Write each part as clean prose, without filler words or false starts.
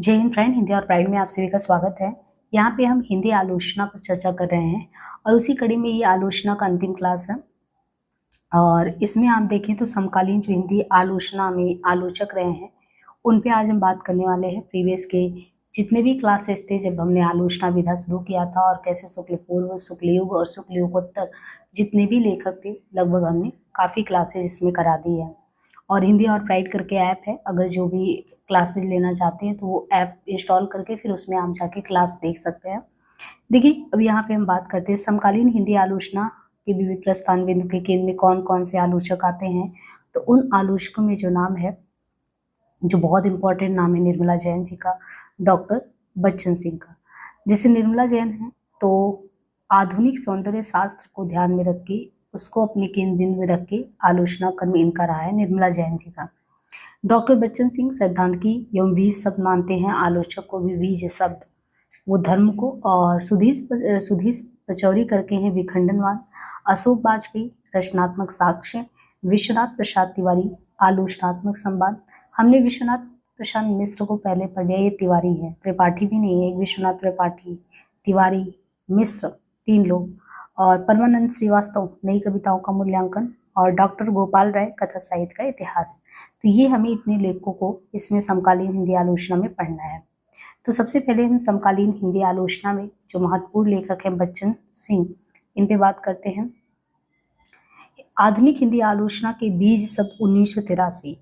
जय हिंद फ्रेंड, हिंदी और प्राइड में आप सभी का स्वागत है। यहाँ पे हम हिंदी आलोचना पर चर्चा कर रहे हैं और उसी कड़ी में ये आलोचना का अंतिम क्लास है। और इसमें आप देखें तो समकालीन जो हिंदी आलोचना में आलोचक रहे हैं उन पे आज हम बात करने वाले हैं। प्रीवियस के जितने भी क्लासेस थे जब हमने आलोचना विधा शुरू किया था और कैसे शुक्ल पूर्व, शुक्ल युग और शुक्ल युगोत्तर जितने भी लेखक थे लगभग हमने काफ़ी क्लासेज इसमें करा दी है। और हिंदी और प्राइड करके ऐप है, अगर जो भी क्लासेज लेना चाहते हैं तो वो ऐप इंस्टॉल करके फिर उसमें आप जाके क्लास देख सकते हैं। देखिए, अब यहाँ पे हम बात करते हैं समकालीन हिंदी आलोचना के विविध प्रस्थान बिंदु के केंद्र में कौन कौन से आलोचक आते हैं। तो उन आलोचकों में जो नाम है, जो बहुत इंपॉर्टेंट नाम है निर्मला जैन जी का, डॉक्टर बच्चन सिंह का। जैसे निर्मला जैन है तो आधुनिक सौंदर्य शास्त्र को ध्यान में रख के उसको अपने केंद्र बिंदु में रख के आलोचना कर्म इनका रहा है निर्मला जैन जी का। डॉक्टर बच्चन सिंह सैद्धांतिकी एवं बीज शब्द मानते हैं, आलोचक को भी बीज शब्द, वो धर्म को, और सुधीर पचौरी करके हैं विखंडनवाद। अशोक वाजपेयी रचनात्मक साक्ष्य, विश्वनाथ प्रसाद तिवारी आलोचनात्मक संवाद। हमने विश्वनाथ प्रसाद मिश्र को पहले पढ़ लिया, ये तिवारी है, त्रिपाठी भी नहीं है, एक विश्वनाथ त्रिपाठी, तिवारी, मिश्र, तीन लोग। और परमानंद श्रीवास्तव नई कविताओं का मूल्यांकन, और डॉक्टर गोपाल राय कथा साहित्य का इतिहास। तो ये हमें इतने लेखकों को इसमें समकालीन हिंदी आलोचना में पढ़ना है। तो सबसे पहले हम समकालीन हिंदी आलोचना में जो महत्वपूर्ण लेखक हैं बच्चन सिंह, इन पे बात करते हैं। आधुनिक हिंदी आलोचना के बीज शब्द 1983,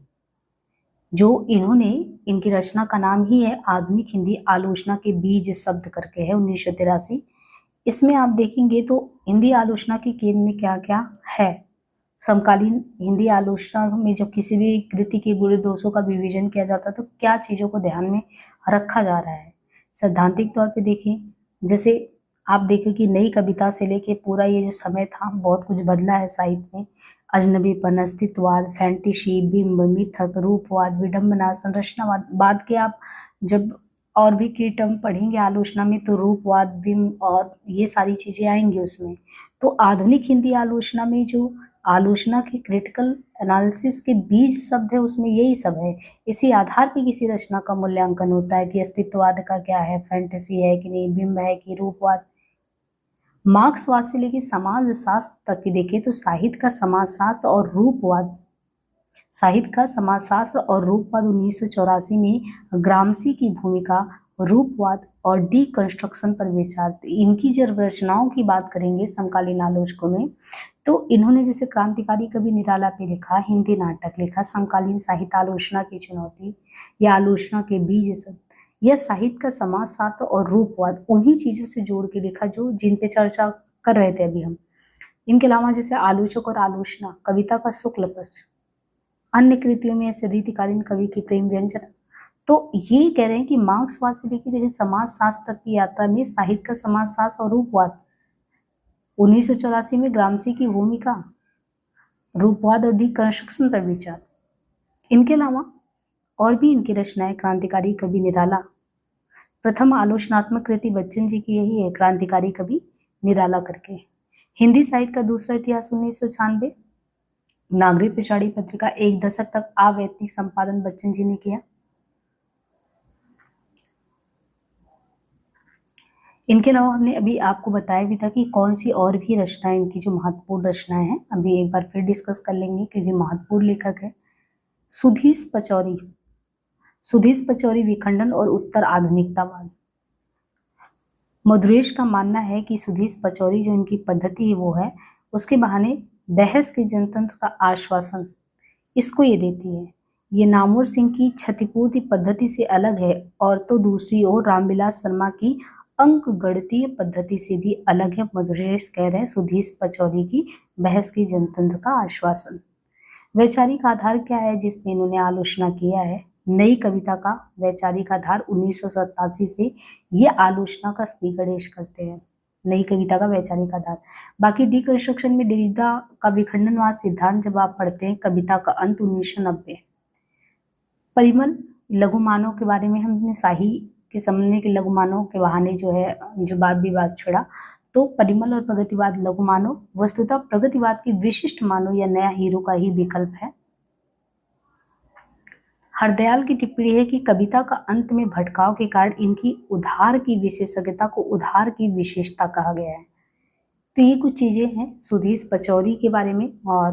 जो इन्होंने, इनकी रचना का नाम ही है आधुनिक हिंदी आलोचना के बीज शब्द करके है 1983। इसमें आप देखेंगे तो हिंदी आलोचना के केंद्र में क्या क्या है। समकालीन हिंदी आलोचना में जब किसी भी कृति के गुण दोषों का विवेचन किया जाता है तो क्या चीज़ों को ध्यान में रखा जा रहा है। सैद्धांतिक तौर पे देखें, जैसे आप देखो कि नई कविता से लेके पूरा ये जो समय था बहुत कुछ बदला है साहित्य में। अजनबीपन, अस्तित्ववाद, फैंटेसी, बिंब, मिथक, रूपवाद, विडंबना, संरचनावाद, बाद के आप जब और भी की टर्म पढ़ेंगे आलोचना में तो रूपवाद, बिंब और ये सारी चीज़ें आएंगी उसमें। तो आधुनिक हिंदी आलोचना में जो आलोचना के क्रिटिकल एनालिसिस के बीज शब्द है उसमें यही सब है। इसी आधार पर किसी रचना का मूल्यांकन होता है कि अस्तित्ववाद का क्या है, फैंटेसी है कि नहीं, बिंब है कि रूपवाद। मार्क्सवाद से लेकर समाज शास्त्र तक की देखें तो साहित्य का समाजशास्त्र और रूपवाद, साहित्य का समाजशास्त्र और रूपवाद 1984 में ग्रामसी की भूमिका, रूपवाद और डीकंस्ट्रक्शन पर विचार। इनकी जब रचनाओं की बात करेंगे समकालीन आलोचकों में तो इन्होंने जैसे क्रांतिकारी कवि निराला पे लिखा, हिंदी नाटक लिखा, समकालीन साहित्य आलोचना की चुनौती या आलोचना के बीज सब, यह साहित्य का समाजशास्त्र और रूपवाद उन्हीं चीजों से जोड़ के लिखा जो जिन पे चर्चा कर रहे थे अभी हम। इनके अलावा जैसे आलोचक और आलोचना, कविता का शुक्ल पक्ष, अन्य कृतियों में ऐसे रीतिकालीन कवि की प्रेम व्यंजन। तो ये कह रहे हैं कि मार्क्सवाद से लेकर देखिए समाज शास्त्र तक की यात्रा में साहित्य का समाजशास्त्र और रूपवाद, 1984 में ग्रामसी की भूमिका, रूपवाद और डीकंस्ट्रक्शन पर विचार। इनके अलावा और भी इनकी रचनाएं, क्रांतिकारी कवि निराला, प्रथम आलोचनात्मक कृति बच्चन जी की यही है, क्रांतिकारी कवि निराला करके। हिंदी साहित्य का दूसरा इतिहास 1996, नागरिक पिछाड़ी पत्रिका, एक दशक तक अवैतनिक संपादन बच्चन जी ने किया। इनके अलावा हमने अभी आपको बताया भी था कि कौन सी और भी रचनाएं, इनकी जो महत्वपूर्ण रचनाएं हैं अभी एक बार फिर डिस्कस कर लेंगे क्योंकि महत्वपूर्ण लेखक है सुधीर पचौरी। सुधीर पचौरी विखंडन और उत्तर आधुनिकतावाद। मधुरेश का मानना है कि सुधीर पचौरी जो इनकी पद्धति है वो है, उसके बहाने बहस के जनतंत्र का आश्वासन इसको ये देती है। ये नामवर सिंह की क्षतिपूर्ति पद्धति से अलग है और तो दूसरी ओर रामविलास शर्मा की अंक गणितीय पद्धति से भी अलग है। मधुरेश कह रहे हैं सुधीर पचौरी की बहस की जनतंत्र का आश्वासन। वैचारिक आधार क्या है जिसमें इन्होंने आलोचना किया है, नई कविता का वैचारिक आधार 1987 से ये आलोचना का श्री गणेश करते हैं, नई कविता का वैचारिक आधार। बाकी डीकंस्ट्रक्शन में डेरिडा का विखंडनवाद सिद्धांत जब आप पढ़ते हैं, कविता का अंत 1990। परिमल लघुमानव के बारे में हमने शाही के समन्वय के लघुमानव के बहाने जो है जो बात विवाद छिड़ा, तो परिमल और प्रगतिवाद लघुमानव वस्तुतः प्रगतिवाद की विशिष्ट मानव या नया हीरो का ही विकल्प है। हरदयाल की टिप्पणी है कि कविता का अंत में भटकाव के कारण इनकी उधार की विशेषज्ञता को उधार की विशेषता कहा गया है। तो ये कुछ चीजें हैं सुधीश पचौरी के बारे में, और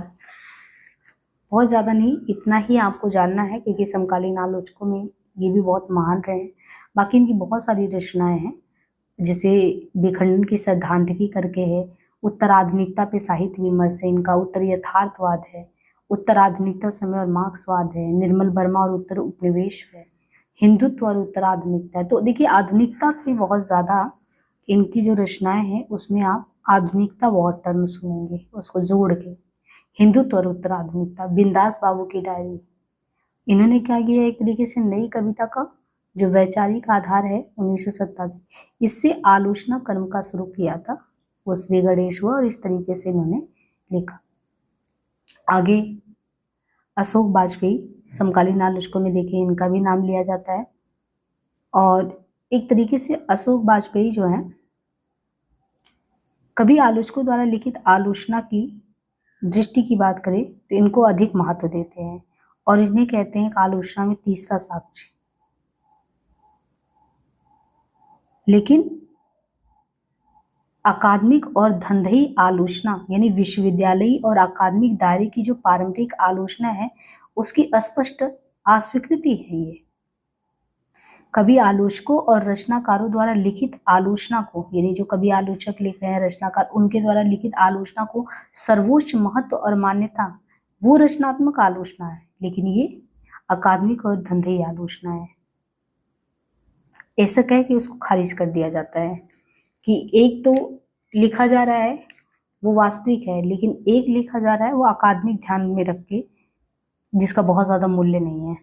बहुत ज़्यादा नहीं, इतना ही आपको जानना है क्योंकि समकालीन आलोचकों में ये भी बहुत महान रहे हैं। बाकी इनकी बहुत सारी रचनाएं हैं, जैसे विखंडन की सैद्धांतिकी करके है, उत्तराधुनिकता पे साहित्य विमर्श है इनका, उत्तर यथार्थवाद है, उत्तराधुनिकता समय और मार्क्सवाद है, निर्मल वर्मा और उत्तर उपनिवेश है, हिंदुत्व और उत्तराधुनिकता है। तो देखिए आधुनिकता से बहुत ज़्यादा इनकी जो रचनाएं हैं उसमें आप आधुनिकता बहुत टर्म सुनेंगे उसको जोड़ के, हिंदुत्व और उत्तराधुनिकता। बिंदास बाबू की डायरी, इन्होंने क्या किया, एक तरीके से नई कविता का जो वैचारिक आधार है 1987, इससे आलोचना कर्म का शुरू किया था, वो श्री गणेश हुआ, और इस तरीके से इन्होंने लिखा। आगे अशोक वाजपेयी, समकालीन आलोचकों में देखिए इनका भी नाम लिया जाता है, और एक तरीके से अशोक वाजपेयी जो है कभी आलोचकों द्वारा लिखित आलोचना की दृष्टि की बात करें तो इनको अधिक महत्व देते हैं, और इन्हें कहते हैं आलोचना में तीसरा साक्ष्य। लेकिन अकादमिक और धंधई आलोचना यानी विश्वविद्यालयी और अकादमिक दायरे की जो पारंपरिक आलोचना है उसकी स्पष्ट अस्वीकृति है ये। कवि आलोचकों और रचनाकारों द्वारा लिखित आलोचना को, यानी जो कवि आलोचक लिख रहे हैं रचनाकार, उनके द्वारा लिखित आलोचना को सर्वोच्च महत्व और मान्यता, वो रचनात्मक आलोचना है, लेकिन ये अकादमिक और धंधई आलोचना है। ऐसा कह के उसको खारिज कर दिया जाता है कि एक तो लिखा जा रहा है वो वास्तविक है, लेकिन एक लिखा जा रहा है वो अकादमिक ध्यान में रख के, जिसका बहुत ज़्यादा मूल्य नहीं है।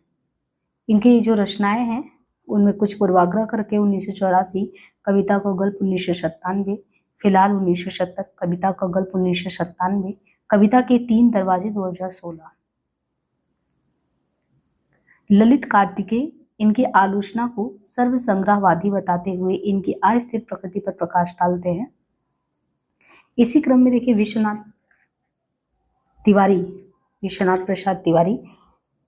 इनकी जो रचनाएं हैं उनमें कुछ पूर्वाग्रह करके 1984, कविता का गल्प 1997, फिलहाल 1970, कविता का गल्प 1997, कविता के 3 दरवाजे 2016। ललित कार्तिकेय इनकी आलोचना को सर्वसंग्रहवादी बताते हुए इनकी अस्थिर प्रकृति पर प्रकाश डालते हैं। इसी क्रम में देखिए विश्वनाथ प्रसाद तिवारी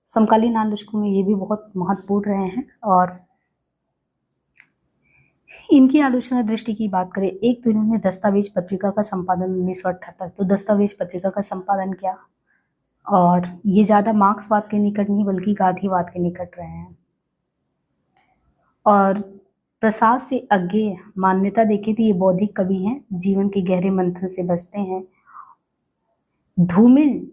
समकालीन आलोचकों में ये भी बहुत महत्वपूर्ण रहे हैं, और इनकी आलोचना दृष्टि की बात करें, एक तो इन्होंने दस्तावेज पत्रिका का संपादन 1978, तो दस्तावेज पत्रिका का संपादन किया, और ये ज़्यादा मार्क्सवाद के निकट नहीं बल्कि गांधीवाद के निकट रहे हैं। और प्रसाद से अज्ञेय मान्यता देखें तो ये बौद्धिक कवि हैं, जीवन के गहरे मंथन से बसते हैं। धूमिल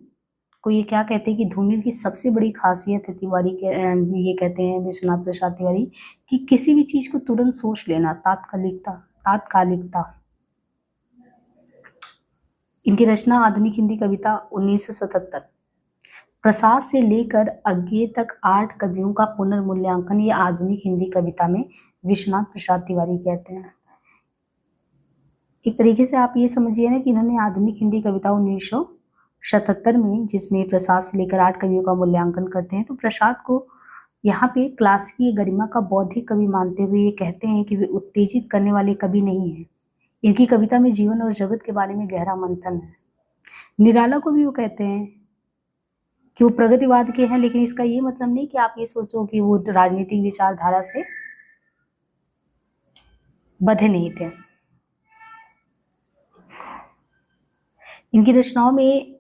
को ये क्या कहते हैं कि धूमिल की सबसे बड़ी खासियत है तिवारी के, ये कहते हैं विश्वनाथ प्रसाद तिवारी, कि किसी भी चीज को तुरंत सोच लेना, तात्कालिकता। इनकी रचना आधुनिक हिंदी कविता 1977, प्रसाद से लेकर अज्ञेय तक 8 कवियों का पुनर्मूल्यांकन, ये आधुनिक हिंदी कविता में विश्वनाथ प्रसाद तिवारी कहते हैं। एक तरीके से आप ये समझिए ना कि इन्होंने आधुनिक हिंदी कविता 1977 में, जिसमें प्रसाद से लेकर 8 कवियों का मूल्यांकन करते हैं, तो प्रसाद को यहाँ पे क्लासिकी गरिमा का बौद्धिक कवि मानते हुए ये कहते हैं कि वे उत्तेजित करने वाले कवि नहीं हैं। इनकी कविता में जीवन और जगत के बारे में गहरा मंथन है। निराला को भी वो कहते हैं कि वो प्रगतिवाद के हैं, लेकिन इसका ये मतलब नहीं कि आप ये सोचो कि वो राजनीतिक विचारधारा से बंधे नहीं थे। इनकी रचनाओं में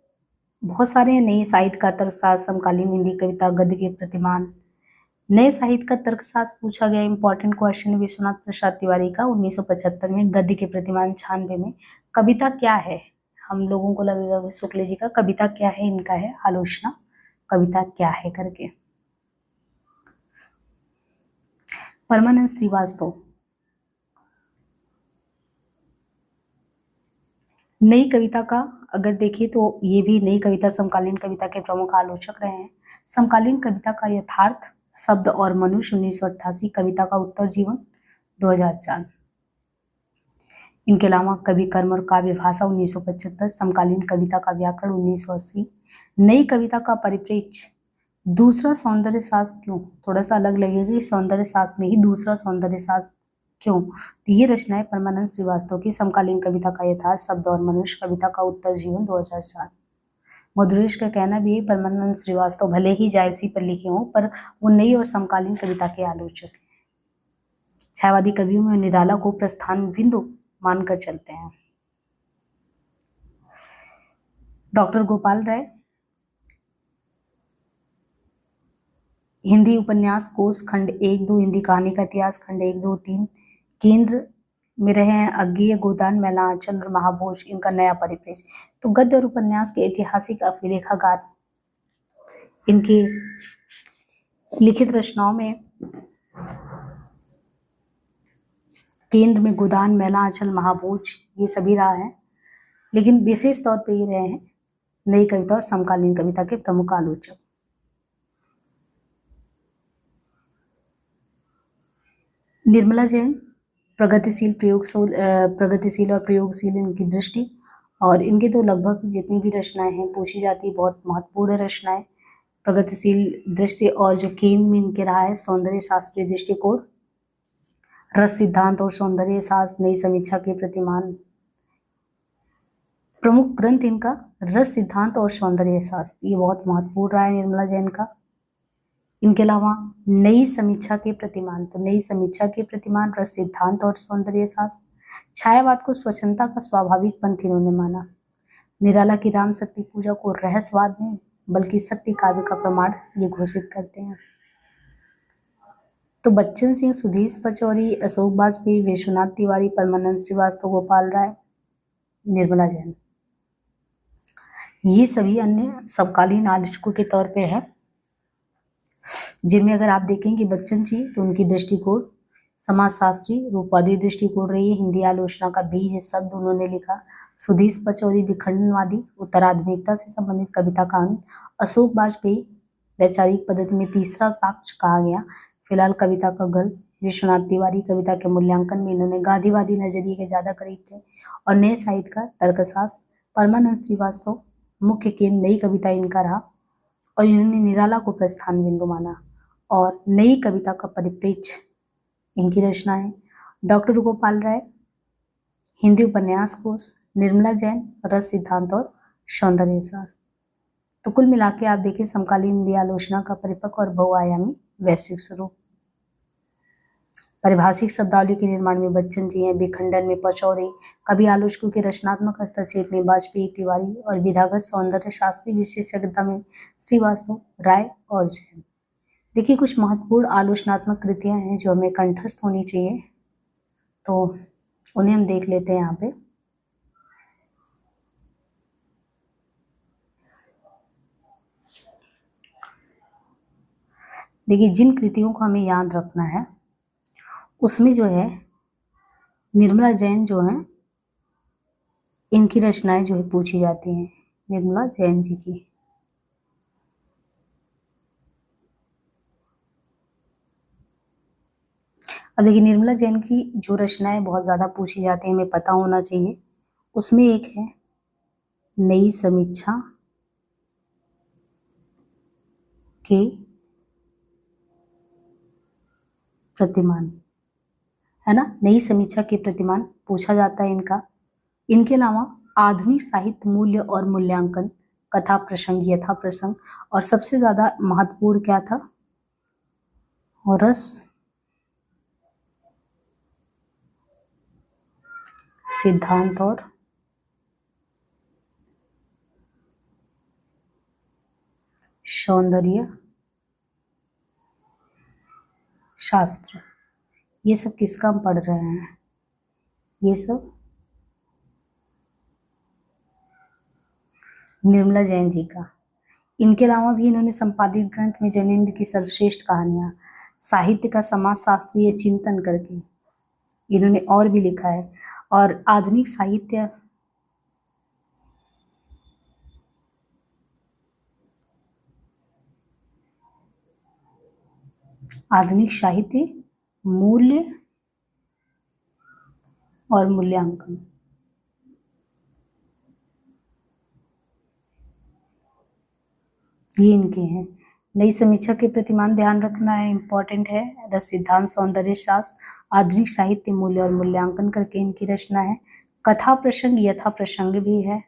बहुत सारे नए साहित्य का तर्कशास्त्र, समकालीन हिंदी कविता, गद्य के प्रतिमान, नए साहित्य का तर्कशास्त्र पूछा गया इंपॉर्टेंट क्वेश्चन विश्वनाथ प्रसाद तिवारी का 1975 में, गद्य के प्रतिमान 96 में। कविता क्या है, हम लोगों को लगेगा शुक्ल जी का कविता क्या है, इनका है आलोचना कविता क्या है करके। परमानंद श्रीवास्तव नई कविता का अगर देखें तो ये भी नई कविता समकालीन कविता के प्रमुख आलोचक रहे हैं। समकालीन कविता का यथार्थ, शब्द और मनुष्य 1988, कविता का उत्तर जीवन 2004। इनके अलावा कवि कर्म और काव्य भाषा 1975, समकालीन कविता का व्याकरण 1980, नई कविता का परिप्रेक्ष्य, दूसरा सौंदर्य शास्त्र क्यों, थोड़ा सा अलग लगेगा, सौंदर्य शास्त्र में ही दूसरा सौंदर्य शास्त्र क्यों, तो ये रचनाएं परमानंद श्रीवास्तव की। समकालीन कविता का यथार्थ, शब्द और मनुष्य, कविता का उत्तर जीवन 2004। मधुरेश का कहना भी है परमानंद श्रीवास्तव भले ही जायसी पर लिखे हों पर वो नई और समकालीन कविता के आलोचक हैं। छायावादी कवियों में निराला को प्रस्थान बिंदु मानकर चलते हैं। डॉक्टर गोपाल राय हिंदी उपन्यास कोश खंड 1-2, हिंदी कहानी का इतिहास खंड 1-2-3, केंद्र में रहे हैं अज्ञेय, गोदान, मैला आंचल और महाभोज, इनका नया परिप्रेक्ष्य। तो गद्य और उपन्यास के ऐतिहासिक अभिलेखागार इनकी लिखित रचनाओं में केंद्र में गोदान, मैला आंचल, महाभोज ये सभी रहा है, लेकिन विशेष तौर पे ये रहे हैं नई कविता और समकालीन कविता के प्रमुख आलोचक। निर्मला जैन प्रगतिशील और प्रयोगशील इनकी दृष्टि, और इनके तो लगभग जितनी भी रचनाएं हैं पूछी जाती बहुत महत्वपूर्ण रचनाएं। प्रगतिशील दृष्टि और जो केंद्र में इनके रहा है सौंदर्य शास्त्रीय दृष्टिकोण, रस सिद्धांत और सौंदर्य शास्त्र, नई समीक्षा के प्रतिमान। प्रमुख ग्रंथ इनका रस सिद्धांत और सौंदर्य शास्त्र, ये बहुत महत्वपूर्ण रहा है निर्मला जैन का। इनके अलावा नई समीक्षा के प्रतिमान, तो नई समीक्षा के प्रतिमान, रस सिद्धांत और सौंदर्य शास्त्र। छायावाद को स्वच्छंदता का स्वाभाविक पंथ इन्होंने माना। निराला की राम शक्ति पूजा को रहस्यवाद नहीं बल्कि शक्ति काव्य का प्रमाण ये घोषित करते हैं। तो बच्चन सिंह, सुधीश पचौरी, अशोक वाजपेयी, विश्वनाथ तिवारी, परमानंद श्रीवास्तव, गोपाल राय, निर्मला जैन, ये सभी अन्य समकालीन आलोचकों के तौर पे हैं, जिनमें अगर आप देखेंगे बच्चन जी तो उनकी दृष्टिकोण समाजशास्त्री रूपवादी दृष्टिकोण रही है। हिंदी आलोचना का बीज शब्द उन्होंने लिखा। सुधीश पचौरी विखंडनवादी उत्तराधुनिकता से संबंधित कविता का अंत। अशोक वाजपेयी वैचारिक पद्धति में तीसरा साक्ष्य कहा गया, फिलहाल कविता का गल। विश्वनाथ तिवारी कविता के मूल्यांकन में इन्होंने गांधीवादी नजरिए के ज्यादा करीब थे और नए साहित्य का तर्कशास्त्र। परमानंद श्रीवास्तव मुख्य केंद्र नई कविता इनका रहा और इन्होंने निराला को प्रस्थान बिंदु माना और नई कविता का परिप्रेक्ष्य इनकी रचना है। डॉक्टर गोपाल राय हिंदी उपन्यास कोश, निर्मला जैन रस सिद्धांत और सौंदर्य शास्त्र। तो कुल मिला के आप देखिए समकालीन हिंदी आलोचना का परिपक्व और बहुआयामी वैश्विक स्वरूप। परिभाषिक शब्दावली के निर्माण में बच्चन जी हैं, विखंडन में पचौरी, कवि आलोचकों के रचनात्मक हस्तक्षेप में वाजपेयी, तिवारी और विधागत सौंदर्य शास्त्रीय विशेषज्ञता में श्रीवास्तव, राय और जैन। देखिए कुछ महत्वपूर्ण आलोचनात्मक कृतियां हैं जो हमें कंठस्थ होनी चाहिए, तो उन्हें हम देख लेते हैं यहाँ पे। देखिए जिन कृतियों को हमें याद रखना है उसमें जो है निर्मला जैन जो है इनकी रचनाएं जो है पूछी जाती हैं, निर्मला जैन जी की। अब देखिए निर्मला जैन की जो रचनाएं बहुत ज़्यादा पूछी जाती हैं हमें पता होना चाहिए, उसमें एक है नई समीक्षा के प्रतिमान, है ना, नई समीक्षा के प्रतिमान पूछा जाता है इनका। इनके अलावा आधुनिक साहित्य मूल्य और मूल्यांकन, कथा प्रसंग, यथा प्रसंग, और सबसे ज्यादा महत्वपूर्ण क्या था, रस सिद्धांत और सौंदर्य शास्त्र। ये सब किसका हम पढ़ रहे हैं, ये सब निर्मला जैन जी का। इनके अलावा भी इन्होंने संपादित ग्रंथ में जैनेन्द्र की सर्वश्रेष्ठ कहानियां, साहित्य का समाजशास्त्रीय चिंतन करके इन्होंने और भी लिखा है। और आधुनिक साहित्य मूल्य और मूल्यांकन, ये इनके हैं। नई समीक्षा के प्रतिमान ध्यान रखना है, इंपॉर्टेंट है। रस सिद्धांत, सौंदर्य शास्त्र, आधुनिक साहित्य मूल्य और मूल्यांकन करके इनकी रचना है। कथा प्रसंग, यथा प्रसंग भी है।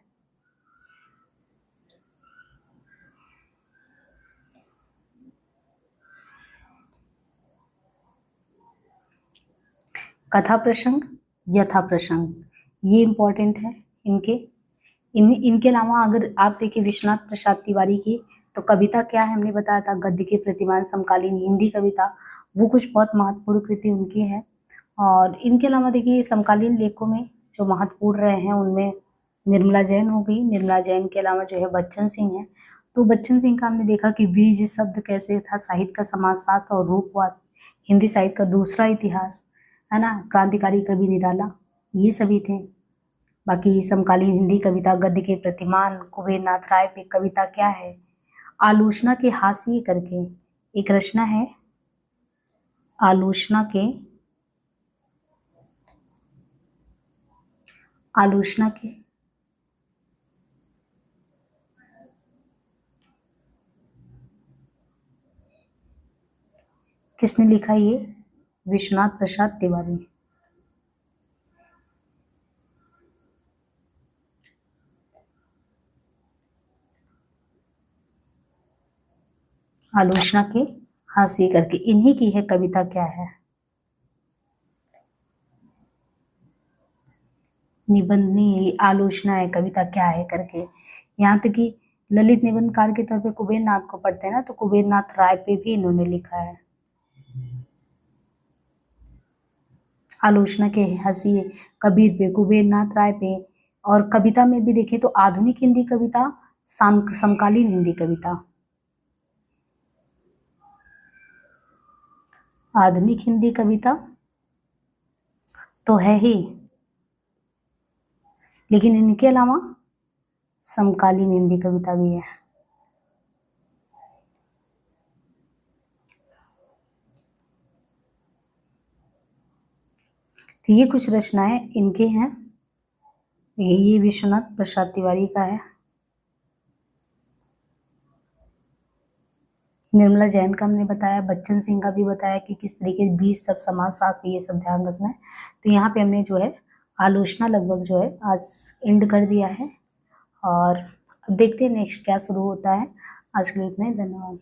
कथा प्रसंग, यथा प्रसंग, ये इम्पोर्टेंट है इनके। इनके अलावा अगर आप देखिए विश्वनाथ प्रसाद तिवारी की, तो कविता क्या है हमने बताया था, गद्य के प्रतिमान समकालीन हिंदी कविता, वो कुछ बहुत महत्वपूर्ण कृति उनकी है। और इनके अलावा देखिए समकालीन लेखकों में जो महत्वपूर्ण रहे हैं उनमें निर्मला जैन हो गई, निर्मला जैन के अलावा जो है बच्चन सिंह है। तो बच्चन सिंह का हमने देखा कि बीज शब्द कैसे था, साहित्य का समाजशास्त्र और रूपवाद, हिंदी साहित्य का दूसरा इतिहास, है ना, क्रांतिकारी कवि निराला, ये सभी थे। बाकी समकालीन हिंदी कविता, गद्य के प्रतिमान, कुबेर नाथ राय पे कविता क्या है, आलोचना के हाशिए करके एक रचना है, आलोचना के किसने लिखा ये, विश्वनाथ प्रसाद तिवारी। आलोचना के हाशिए करके, इन्हीं की है कविता क्या है, निबंध नहीं, आलोचना है कविता क्या है करके। यहाँ तक कि ललित निबंधकार के तौर पे कुबेर नाथ को पढ़ते हैं ना, तो कुबेर नाथ राय पे भी इन्होंने लिखा है आलोचना के हाशिए, कबीर पे, कुबेर नाथ राय पे। और कविता में भी देखें तो आधुनिक हिंदी कविता, समकालीन हिंदी कविता, आधुनिक हिंदी कविता तो है ही, लेकिन इनके अलावा समकालीन हिंदी कविता भी है। तो ये कुछ रचनाएं इनके हैं, ये विश्वनाथ प्रसाद तिवारी का है। निर्मला जैन का हमने बताया, बच्चन सिंह का भी बताया कि किस तरीके बीज सब समाजशास्त्र, ये सब ध्यान रखना है। तो यहाँ पे हमने जो है आलोचना लगभग जो है आज एंड कर दिया है, और अब देखते हैं नेक्स्ट क्या शुरू होता है। आज के लिए इतना ही, धन्यवाद।